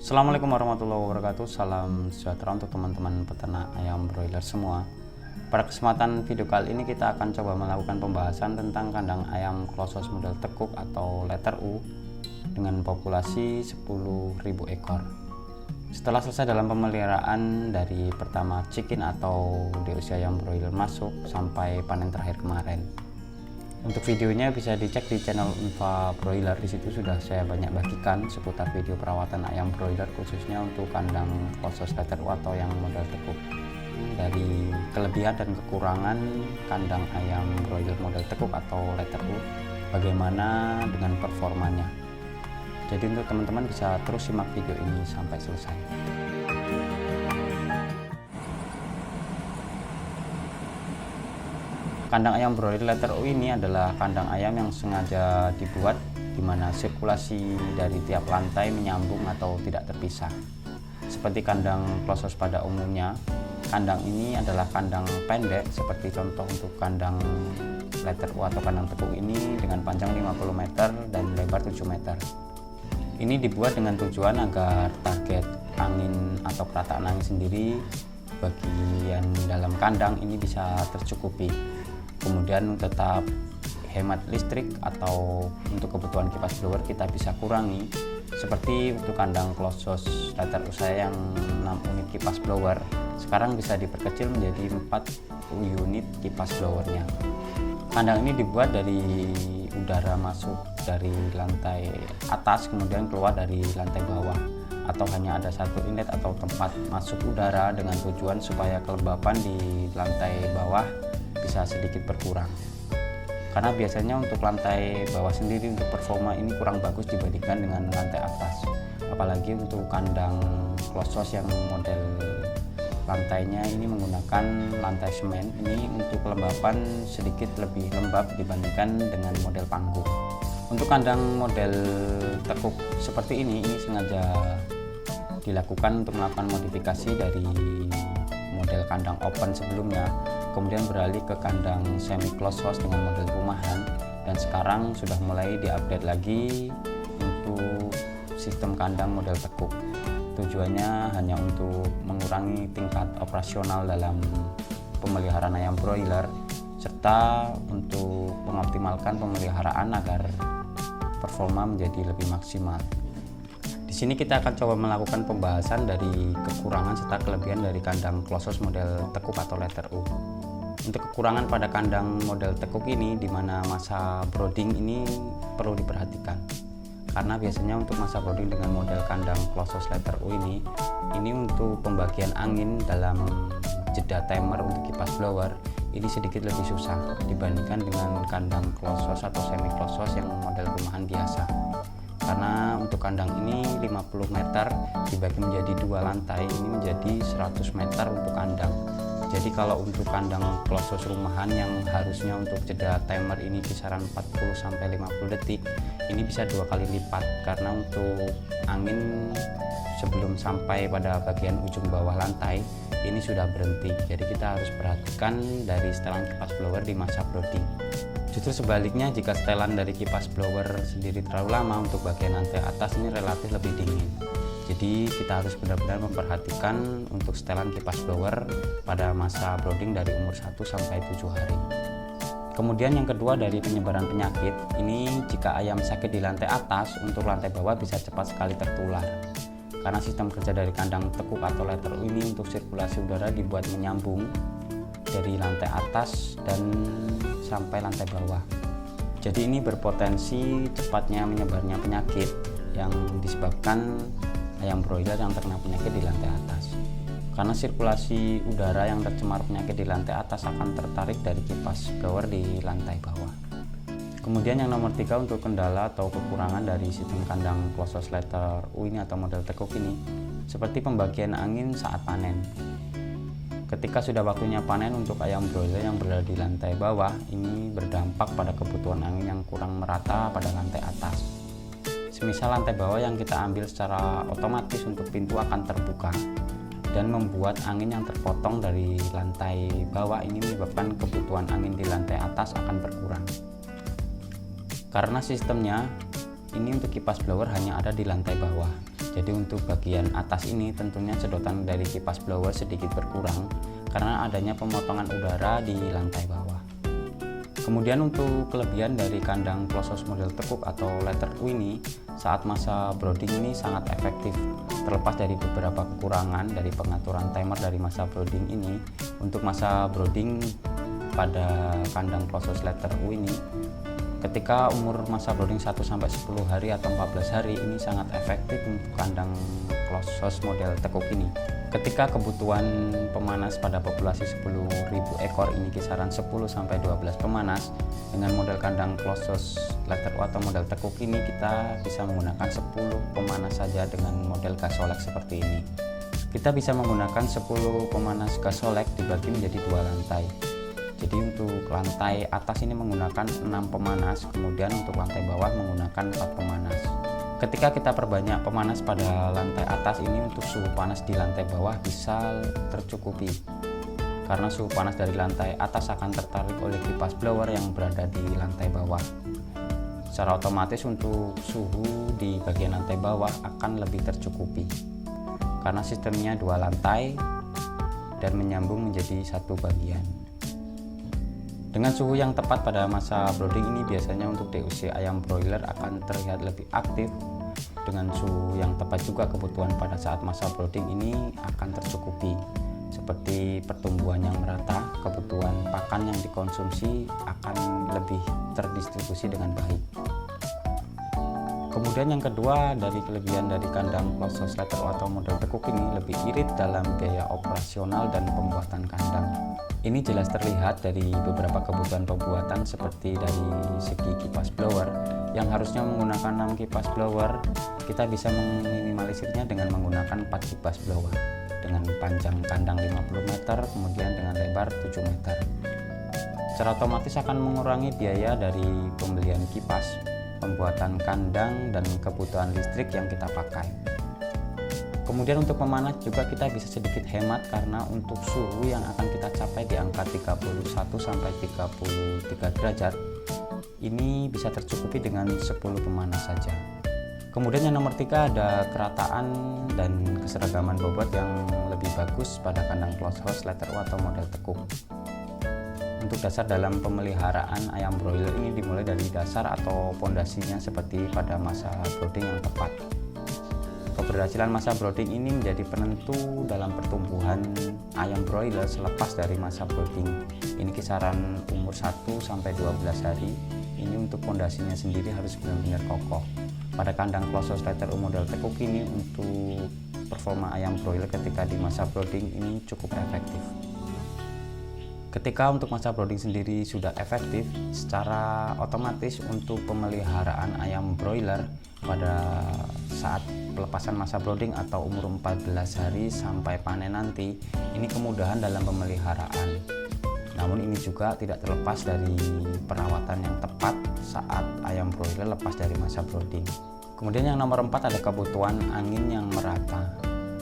Assalamualaikum warahmatullahi wabarakatuh. Salam sejahtera untuk teman-teman peternak ayam broiler semua. Pada kesempatan video kali ini kita akan coba melakukan pembahasan tentang kandang ayam klosos model tekuk atau letter U dengan populasi 10.000 ekor. Setelah selesai dalam pemeliharaan dari pertama chicken atau di usia ayam broiler masuk sampai panen terakhir kemarin. Untuk videonya bisa dicek di channel Unfa Broiler. Di situ sudah saya banyak bagikan seputar video perawatan ayam broiler khususnya untuk kandang klosos letter U atau yang model tekuk. Dari kelebihan dan kekurangan kandang ayam broiler model tekuk atau letter U, bagaimana dengan performanya. Jadi untuk teman-teman bisa terus simak video ini sampai selesai. Kandang ayam broiler letter U ini adalah kandang ayam yang sengaja dibuat di mana sirkulasi dari tiap lantai menyambung atau tidak terpisah. Seperti kandang klosos pada umumnya, kandang ini adalah kandang pendek seperti contoh untuk kandang letter U atau kandang tekuk ini dengan panjang 50 meter dan lebar 7 meter. Ini dibuat dengan tujuan agar target angin atau perataan angin sendiri bagian dalam kandang ini bisa tercukupi. Kemudian tetap hemat listrik atau untuk kebutuhan kipas blower kita bisa kurangi, seperti untuk kandang klosos letter U saya yang 6 unit kipas blower sekarang bisa diperkecil menjadi 4 unit kipas blowernya. Kandang ini dibuat dari udara masuk dari lantai atas kemudian keluar dari lantai bawah, atau hanya ada satu inlet atau tempat masuk udara dengan tujuan supaya kelembapan di lantai bawah bisa sedikit berkurang. Karena biasanya untuk lantai bawah sendiri untuk performa ini kurang bagus dibandingkan dengan lantai atas. Apalagi untuk kandang klosos yang model lantainya ini menggunakan lantai semen, ini untuk kelembapan sedikit lebih lembab dibandingkan dengan model panggung. Untuk kandang model tekuk seperti ini sengaja dilakukan untuk melakukan modifikasi dari model kandang open sebelumnya, kemudian beralih ke kandang semi closed house dengan model rumahan, dan sekarang sudah mulai diupdate lagi untuk sistem kandang model tekuk. Tujuannya hanya untuk mengurangi tingkat operasional dalam pemeliharaan ayam broiler serta untuk mengoptimalkan pemeliharaan agar performa menjadi lebih maksimal. Di sini kita akan coba melakukan pembahasan dari kekurangan serta kelebihan dari kandang klosos model tekuk atau letter U. Untuk kekurangan pada kandang model tekuk ini, di mana masa brooding ini perlu diperhatikan. Karena biasanya untuk masa brooding dengan model kandang klosos letter U ini untuk pembagian angin dalam jeda timer untuk kipas blower ini sedikit lebih susah dibandingkan dengan kandang klosos atau semi klosos yang model rumahan biasa. Karena untuk kandang ini 50 meter dibagi menjadi 2 lantai, ini menjadi 100 meter untuk kandang. Jadi kalau untuk kandang klosos rumahan yang harusnya untuk jeda timer ini kisaran 40-50 detik, ini bisa 2 kali lipat karena untuk angin sebelum sampai pada bagian ujung bawah lantai ini sudah berhenti. Jadi kita harus perhatikan dari setelan kipas blower di masa brooding. Justru sebaliknya, jika setelan dari kipas blower sendiri terlalu lama, untuk bagian lantai atas ini relatif lebih dingin. Jadi kita harus benar-benar memperhatikan untuk setelan kipas blower pada masa brooding dari umur 1 sampai 7 hari. Kemudian yang kedua dari penyebaran penyakit, ini jika ayam sakit di lantai atas, untuk lantai bawah bisa cepat sekali tertular. Karena sistem kerja dari kandang tekuk atau letter U ini untuk sirkulasi udara dibuat menyambung dari lantai atas dan sampai lantai bawah. Jadi ini berpotensi cepatnya menyebarnya penyakit yang disebabkan ayam broiler yang terkena penyakit di lantai atas. Karena sirkulasi udara yang tercemar penyakit di lantai atas akan tertarik dari kipas blower di lantai bawah. Kemudian yang nomor 3 untuk kendala atau kekurangan dari sistem kandang klosos letter U ini atau model tekuk ini, seperti pembagian angin saat panen. Ketika sudah waktunya panen untuk ayam broiler yang berada di lantai bawah, ini berdampak pada kebutuhan angin yang kurang merata pada lantai atas. Semisal lantai bawah yang kita ambil secara otomatis untuk pintu akan terbuka dan membuat angin yang terpotong dari lantai bawah ini menyebabkan kebutuhan angin di lantai atas akan berkurang. Karena sistemnya ini untuk kipas blower hanya ada di lantai bawah. Jadi untuk bagian atas ini tentunya sedotan dari kipas blower sedikit berkurang karena adanya pemotongan udara di lantai bawah. Kemudian untuk kelebihan dari kandang closed house model tekuk atau letter U ini, saat masa brooding ini sangat efektif. Terlepas dari beberapa kekurangan dari pengaturan timer dari masa brooding ini, untuk masa brooding pada kandang closed house letter U ini, ketika umur masa brooding 1-10 hari atau 14 hari, ini sangat efektif untuk kandang closed house model tekuk ini. Ketika kebutuhan pemanas pada populasi 10.000 ekor ini kisaran 10-12 pemanas, dengan model kandang closed house letter U atau model tekuk ini kita bisa menggunakan 10 pemanas saja dengan model gasolek seperti ini. Kita bisa menggunakan 10 pemanas gasolek dibagi menjadi 2 lantai. Jadi untuk lantai atas ini menggunakan 6 pemanas, kemudian untuk lantai bawah menggunakan 4 pemanas. Ketika kita perbanyak pemanas pada lantai atas ini, untuk suhu panas di lantai bawah bisa tercukupi. Karena suhu panas dari lantai atas akan tertarik oleh kipas blower yang berada di lantai bawah. Secara otomatis untuk suhu di bagian lantai bawah akan lebih tercukupi. Karena sistemnya 2 lantai dan menyambung menjadi satu bagian. Dengan suhu yang tepat pada masa brooding ini, biasanya untuk DUC ayam broiler akan terlihat lebih aktif. Dengan suhu yang tepat juga kebutuhan pada saat masa brooding ini akan tercukupi, seperti pertumbuhan yang merata, kebutuhan pakan yang dikonsumsi akan lebih terdistribusi dengan baik. Kemudian yang kedua, dari kelebihan dari kandang closed house letter U atau model tekuk ini lebih irit dalam biaya operasional dan pembuatan kandang. Ini jelas terlihat dari beberapa kebutuhan pembuatan seperti dari segi kipas blower yang harusnya menggunakan 6 kipas blower, kita bisa meminimalisirnya dengan menggunakan 4 kipas blower dengan panjang kandang 50 meter kemudian dengan lebar 7 meter. Secara otomatis akan mengurangi biaya dari pembelian kipas, pembuatan kandang, dan kebutuhan listrik yang kita pakai. Kemudian untuk pemanas juga kita bisa sedikit hemat karena untuk suhu yang akan kita capai di angka 31-33 derajat ini bisa tercukupi dengan 10 pemanas saja. Kemudian yang nomor 3 ada kerataan dan keseragaman bobot yang lebih bagus pada kandang closed house letter U atau model tekuk. Untuk dasar dalam pemeliharaan ayam broiler ini dimulai dari dasar atau pondasinya seperti pada masa brooding yang tepat. Keberhasilan masa brooding ini menjadi penentu dalam pertumbuhan ayam broiler selepas dari masa brooding. Ini kisaran umur 1-12 hari. Ini untuk pondasinya sendiri harus benar-benar kokoh. Pada kandang closed house letter U model tekuk ini untuk performa ayam broiler ketika di masa brooding ini cukup efektif. Ketika untuk masa brooding sendiri sudah efektif, secara otomatis untuk pemeliharaan ayam broiler pada saat pelepasan masa brooding atau umur 14 hari sampai panen nanti, ini kemudahan dalam pemeliharaan. Namun ini juga tidak terlepas dari perawatan yang tepat saat ayam broiler lepas dari masa brooding. Kemudian yang nomor 4 ada kebutuhan angin yang merata.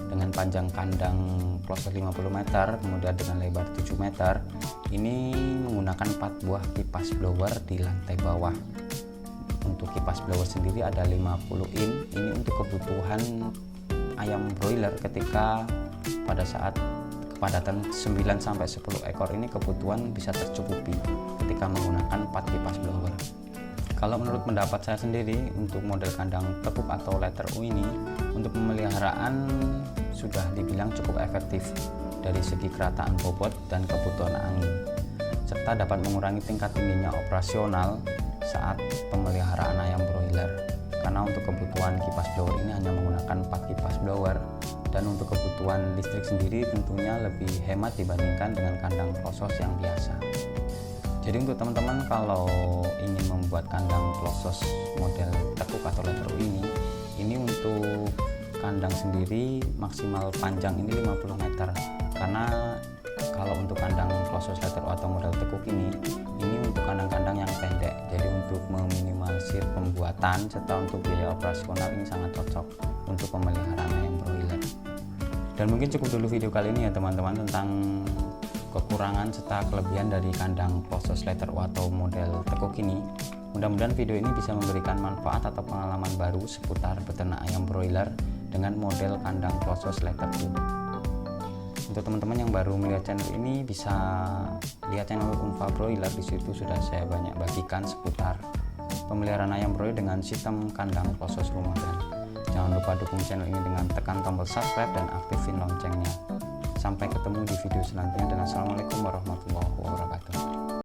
Dengan panjang kandang closed 50 meter, kemudian dengan lebar 7 meter, ini menggunakan 4 buah kipas blower di lantai bawah. Untuk kipas blower sendiri ada 50 in, ini untuk kebutuhan ayam broiler ketika pada saat kepadatan 9-10 ekor ini kebutuhan bisa tercukupi ketika menggunakan 4 kipas blower. Kalau menurut pendapat saya sendiri, untuk model kandang tekuk atau letter U ini untuk pemeliharaan sudah dibilang cukup efektif dari segi kerataan bobot dan kebutuhan angin, serta dapat mengurangi tingkat tingginya operasional saat pemeliharaan ayam broiler. Karena untuk kebutuhan kipas blower ini hanya menggunakan 4 kipas blower, dan untuk kebutuhan listrik sendiri tentunya lebih hemat dibandingkan dengan kandang closed house yang biasa. Jadi untuk teman-teman kalau ingin membuat kandang closed house model tekuk atau letter U ini untuk kandang sendiri maksimal panjang ini 50 meter. Karena kalau untuk kandang closed house letter U atau model tekuk ini untuk kandang-kandang yang pendek. Jadi untuk meminimalisir pembuatan serta untuk biaya operasional ini sangat cocok untuk pemeliharaan ayam broiler. Dan mungkin cukup dulu video kali ini ya teman-teman tentang kekurangan serta kelebihan dari kandang closed house letter U atau model tekuk ini. Mudah-mudahan video ini bisa memberikan manfaat atau pengalaman baru seputar beternak ayam broiler dengan model kandang Closos letter U. Untuk teman-teman yang baru melihat channel ini, bisa lihat channel Unfa Broiler. Di situ sudah saya banyak bagikan seputar pemeliharaan ayam broiler dengan sistem kandang Closos rumahan. Jangan lupa dukung channel ini dengan tekan tombol subscribe dan aktifin loncengnya. Sampai ketemu di video selanjutnya, dan assalamualaikum warahmatullahi wabarakatuh.